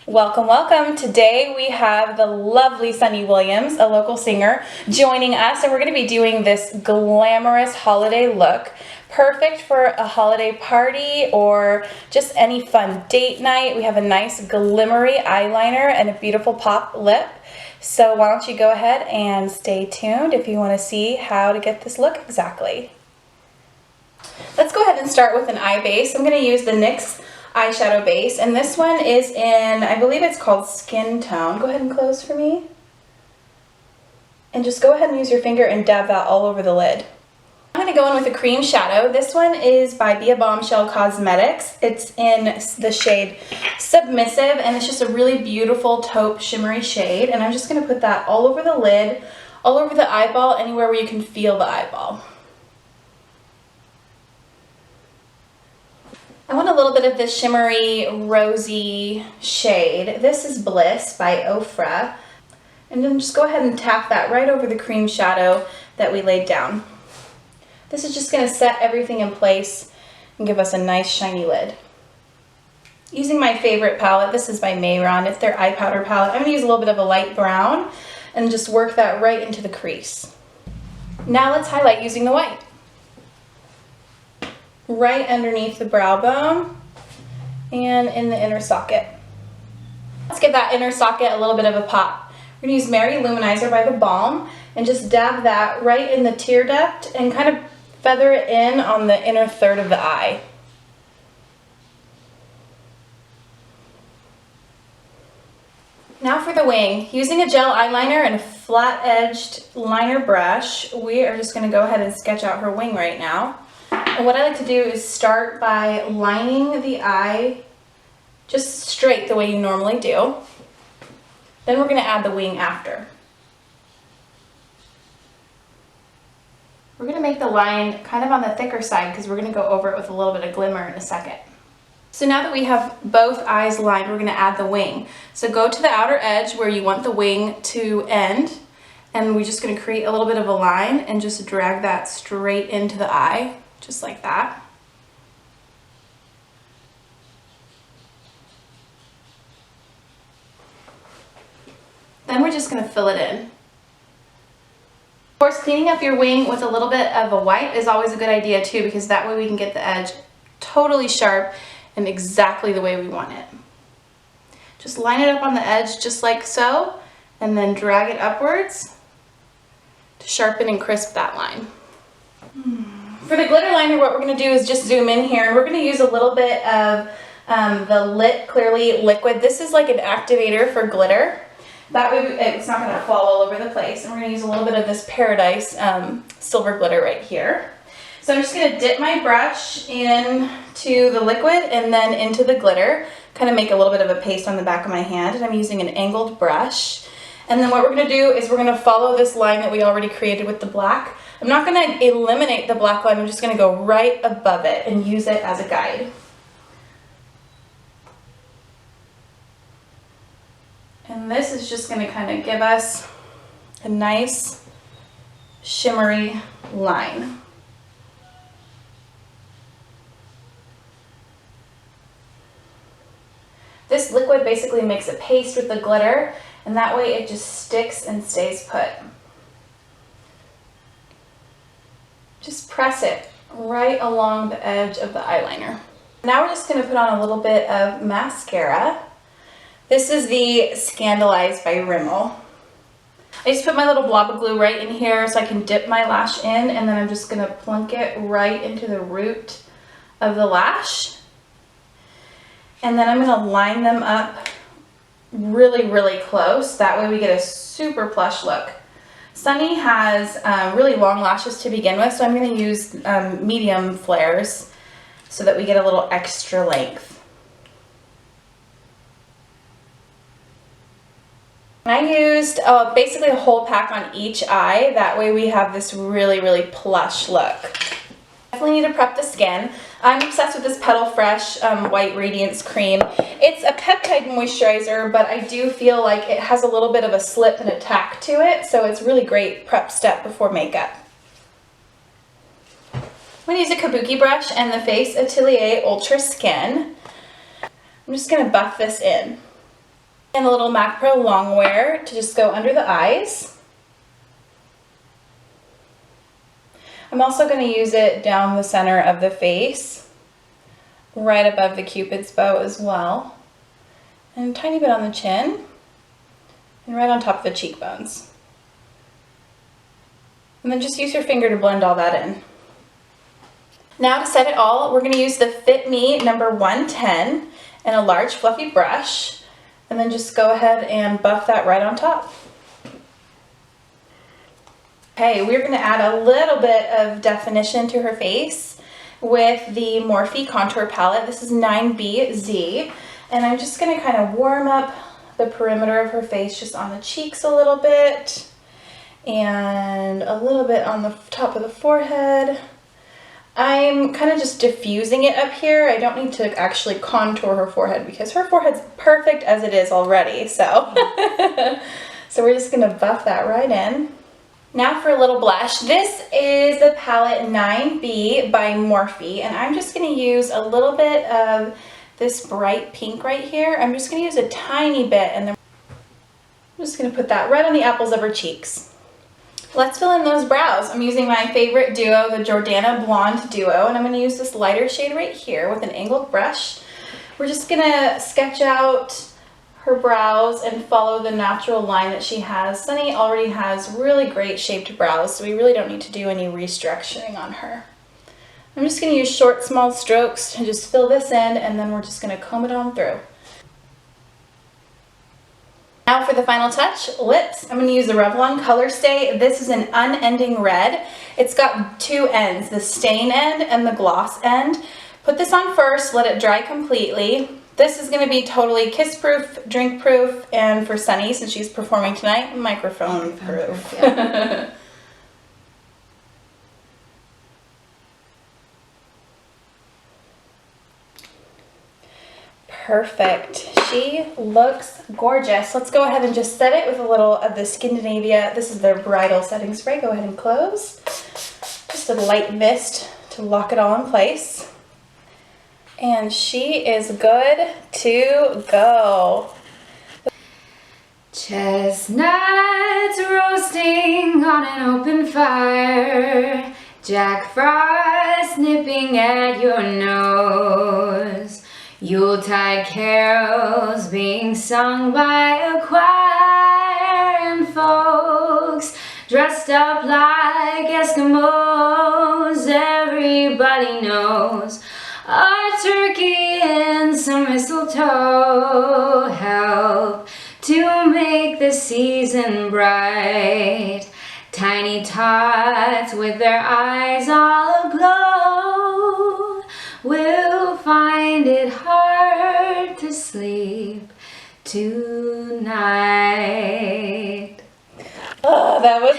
Welcome, welcome. Today we have the lovely Sunnie Williams, a local singer, joining us, and we're going to be doing this glamorous holiday look. Perfect for a holiday party or just any fun date night. We have a nice glimmery eyeliner and a beautiful pop lip. So why don't you go ahead and stay tuned if you want to see how to get this look exactly. Let's go ahead and start with an eye base. I'm going to use the NYX eyeshadow base, and this one is in, I believe it's called Skin Tone. Go ahead and close for me. And just go ahead and use your finger and dab that all over the lid. I'm going to go in with a cream shadow. This one is by Be a Bombshell Cosmetics. It's in the shade Submissive, and it's just a really beautiful taupe shimmery shade. And I'm just going to put that all over the lid, all over the eyeball, anywhere where you can feel the eyeball. I want a little bit of this shimmery, rosy shade. This is Bliss by Ofra. And then just go ahead and tap that right over the cream shadow that we laid down. This is just going to set everything in place and give us a nice shiny lid. Using my favorite palette, this is by Mayron. It's their eye powder palette. I'm going to use a little bit of a light brown and just work that right into the crease. Now let's highlight using the white. Right underneath the brow bone and in the inner socket. Let's give that inner socket a little bit of a pop. We're going to use Mary Luminizer by The Balm and just dab that right in the tear duct and kind of feather it in on the inner third of the eye. Now for the wing. Using a gel eyeliner and a flat-edged liner brush, we are just going to go ahead and sketch out her wing right now. And what I like to do is start by lining the eye just straight the way you normally do. Then we're going to add the wing after. We're going to make the line kind of on the thicker side because we're going to go over it with a little bit of glimmer in a second. So now that we have both eyes lined, we're going to add the wing. So go to the outer edge where you want the wing to end, and we're just going to create a little bit of a line and just drag that straight into the eye. Just like that. Then we're just going to fill it in. Of course, cleaning up your wing with a little bit of a wipe is always a good idea too, because that way we can get the edge totally sharp and exactly the way we want it. Just line it up on the edge just like so, and then drag it upwards to sharpen and crisp that line. For the glitter liner, what we're going to do is just zoom in here. We're going to use a little bit of the Lit Clearly liquid. This is like an activator for glitter. That way it's not going to fall all over the place. And we're going to use a little bit of this Paradise silver glitter right here. So I'm just going to dip my brush into the liquid and then into the glitter. Kind of make a little bit of a paste on the back of my hand. And I'm using an angled brush. And then what we're going to do is we're going to follow this line that we already created with the black. I'm not going to eliminate the black line, I'm just going to go right above it and use it as a guide. And this is just going to kind of give us a nice shimmery line. This liquid basically makes a paste with the glitter, and that way it just sticks and stays put. Just press it right along the edge of the eyeliner. Now we're just going to put on a little bit of mascara. This is the Scandalized by Rimmel. I just put my little blob of glue right in here so I can dip my lash in, and then I'm just going to plunk it right into the root of the lash. And then I'm going to line them up really, really close. That way we get a super plush look. Sunnie has really long lashes to begin with, so I'm going to use medium flares so that we get a little extra length. And I used basically a whole pack on each eye. That way we have this really, really plush look. Definitely need to prep the skin. I'm obsessed with this Petal Fresh White Radiance Cream. It's a peptide moisturizer, but I do feel like it has a little bit of a slip and a tack to it, so it's really great prep step before makeup. I'm going to use a kabuki brush and the Face Atelier Ultra Skin. I'm just going to buff this in. And the little MAC Pro Longwear to just go under the eyes. I'm also going to use it down the center of the face, right above the Cupid's bow as well, and a tiny bit on the chin, and right on top of the cheekbones. And then just use your finger to blend all that in. Now to set it all, we're going to use the Fit Me number 110 and a large fluffy brush, and then just go ahead and buff that right on top. Okay, we're going to add a little bit of definition to her face with the Morphe contour palette. This is 9BZ, and I'm just going to kind of warm up the perimeter of her face, just on the cheeks a little bit, and a little bit on the top of the forehead. I'm kind of just diffusing it up here. I don't need to actually contour her forehead because her forehead's perfect as it is already. So, so we're just going to buff that right in. Now for a little blush. This is the palette 9B by Morphe, and I'm just going to use a little bit of this bright pink right here. I'm just going to use a tiny bit, and then I'm just going to put that right on the apples of her cheeks. Let's fill in those brows. I'm using my favorite duo, the Jordana Blonde Duo, and I'm going to use this lighter shade right here with an angled brush. We're just going to sketch out her brows and follow the natural line that she has. Sunnie already has really great shaped brows, so we really don't need to do any restructuring on her. I'm just going to use short, small strokes to just fill this in, and then we're just going to comb it on through. Now for the final touch, lips. I'm going to use the Revlon Color Stay. This is an unending red. It's got two ends, the stain end and the gloss end. Put this on first, let it dry completely. This is going to be totally kiss-proof, drink-proof, and for Sunnie, since she's performing tonight, microphone-proof. Yeah. Perfect. She looks gorgeous. Let's go ahead and just set it with a little of the Scandinavia. This is their bridal setting spray. Go ahead and close. Just a light mist to lock it all in place. And she is good to go. Chestnuts roasting on an open fire, Jack Frost nipping at your nose, Yuletide carols being sung by a choir, and folks dressed up like Eskimos. Everybody knows a turkey and some mistletoe help to make the season bright. Tiny tots with their eyes all aglow will find it hard to sleep tonight. Oh, that was